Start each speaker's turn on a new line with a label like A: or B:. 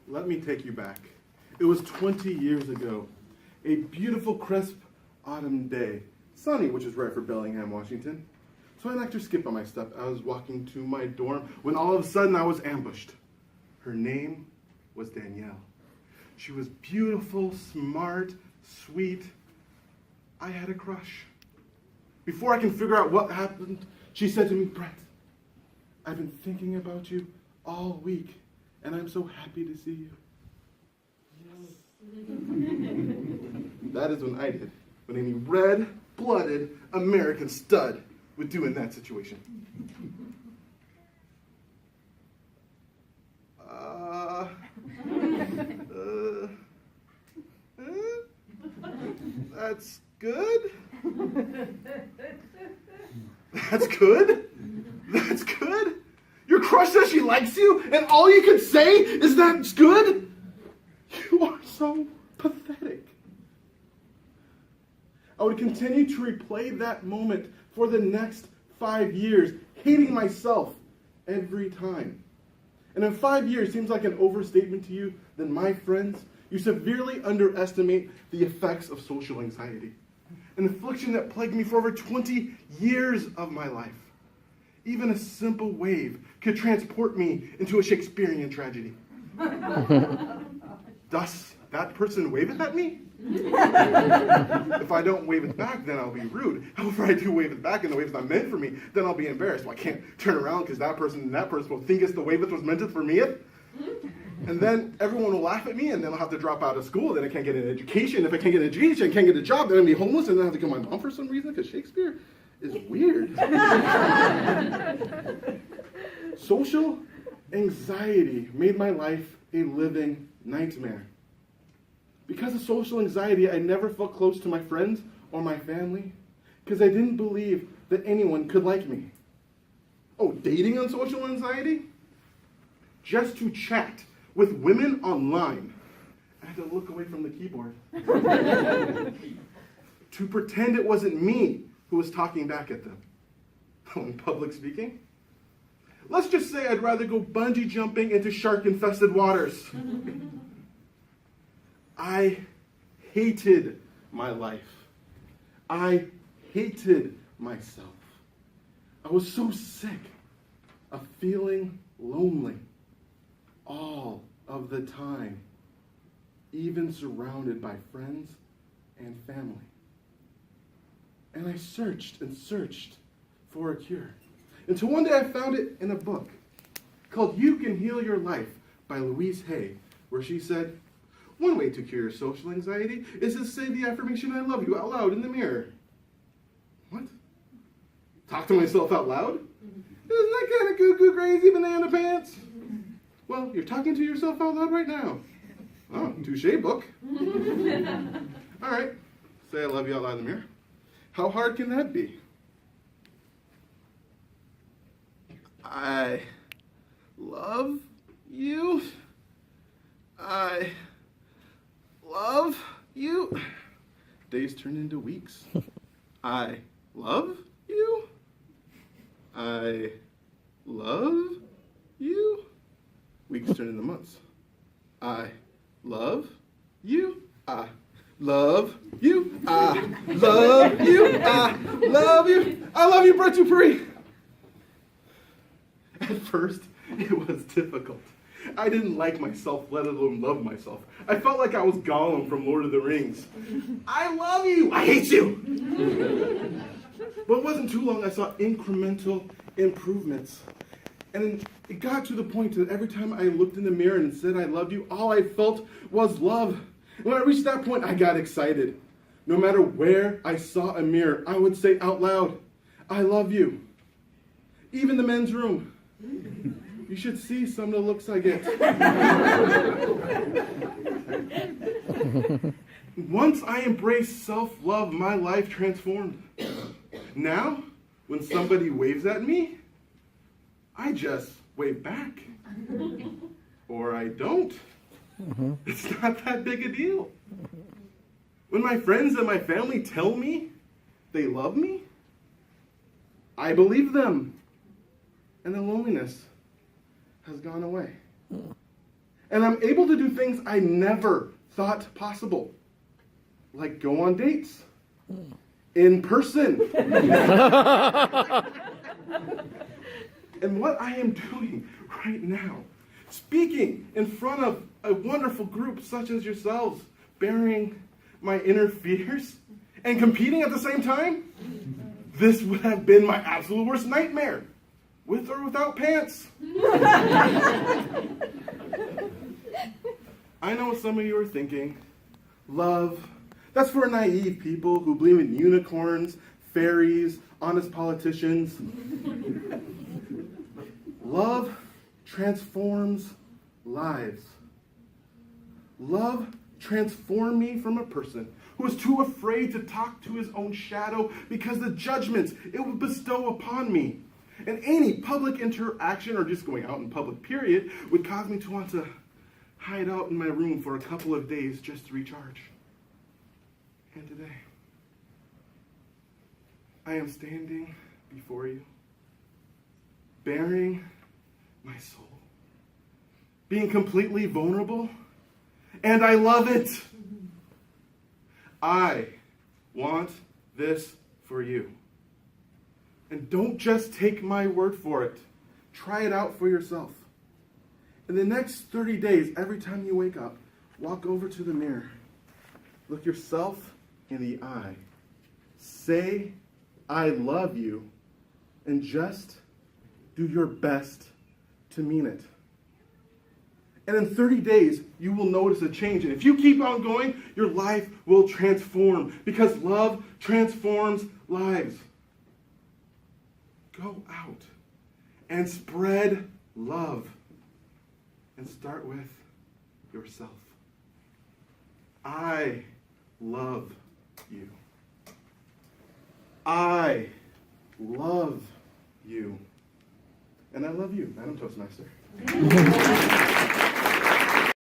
A: Let me take you back. It was 20 years ago. A beautiful, crisp autumn day. Sunny, which is rare for Bellingham, Washington. So I knocked her skip on my step. I was walking to my dorm when all of a sudden I was ambushed. Her name was Danielle. She was beautiful, smart, sweet. I had a crush. Before I can figure out what happened, she said to me, "Brett, I've been thinking about you all week, and I'm so happy to see you." That is when I did. When any red-blooded American stud would do in that situation. That's good? That's good? That's good? Your crush says she likes you, and all you can say is that's good? You are so pathetic. I would continue to replay that moment for the next 5 years, hating myself every time. And if 5 years seems like an overstatement to you, then my friends, you severely underestimate the effects of social anxiety, an affliction that plagued me for over 20 years of my life. Even a simple wave could transport me into a Shakespearean tragedy. Does that person wave it at me? If I don't wave it back, then I'll be rude. However, I do wave it back and the wave's not meant for me, then I'll be embarrassed. Well, I can't turn around because that person will think it's the wave that was meant for me. And then everyone will laugh at me, and then I'll have to drop out of school. Then I can't get an education. If I can't get an education, I can't get a job. Then I'll be homeless, and then I have to kill my mom for some reason because Shakespeare is weird. Social anxiety made my life a living nightmare. Because of social anxiety, I never felt close to my friends or my family because I didn't believe that anyone could like me. Oh, dating on social anxiety? Just to chat with women online. I had to look away from the keyboard. To pretend it wasn't me who was talking back at them. Oh, in public speaking? Let's just say I'd rather go bungee jumping into shark-infested waters. I hated my life. I hated myself. I was so sick of feeling lonely all of the time, even surrounded by friends and family. And I searched and searched for a cure. Until one day I found it in a book called You Can Heal Your Life by Louise Hay, where she said, one way to cure social anxiety is to say the affirmation, "I love you," out loud in the mirror. What? Talk to myself out loud? Isn't that kind of cuckoo crazy banana pants? Well, you're talking to yourself out loud right now. Oh, touche, book. All right, say "I love you" out loud in the mirror. How hard can that be? I love you. I love you. Days turn into weeks. I love you. I love you. Weeks turn into months. I love you. I love you. I love you. I love you. I love you, Brett Dupree. At first, it was difficult. I didn't like myself, let alone love myself. I felt like I was Gollum from Lord of the Rings. I love you. I hate you. But it wasn't too long I saw incremental improvements. And it got to the point that every time I looked in the mirror and said "I loved you," all I felt was love. When I reached that point, I got excited. No matter where I saw a mirror, I would say out loud, "I love you." Even the men's room. You should see some of the looks I get. Once I embraced self-love, my life transformed. Now, when somebody waves at me, I just wave back. Or I don't. It's not that big a deal. When my friends and my family tell me they love me, I believe them. And the loneliness has gone away. And I'm able to do things I never thought possible, like go on dates in person. And what I am doing right now, speaking in front of a wonderful group such as yourselves, bearing my inner fears and competing at the same time, this would have been my absolute worst nightmare, with or without pants. I know what some of you are thinking. Love, that's for naive people who believe in unicorns, fairies, honest politicians. Love transforms lives. Love transformed me from a person who was too afraid to talk to his own shadow because the judgments it would bestow upon me. And any public interaction or just going out in public period would cause me to want to hide out in my room for a couple of days just to recharge. And today, I am standing before you, bearing my soul, being completely vulnerable, and I love it. I want this for you. And don't just take my word for it. Try it out for yourself. In the next 30 days, every time you wake up, walk over to the mirror. Look yourself in the eye. Say, I love you, and just do your best to mean it. And in 30 days, you will notice a change. And if you keep on going, your life will transform because love transforms lives. Go out and spread love. And start with yourself. I love you. I love you. And I love you, Madam Toastmaster.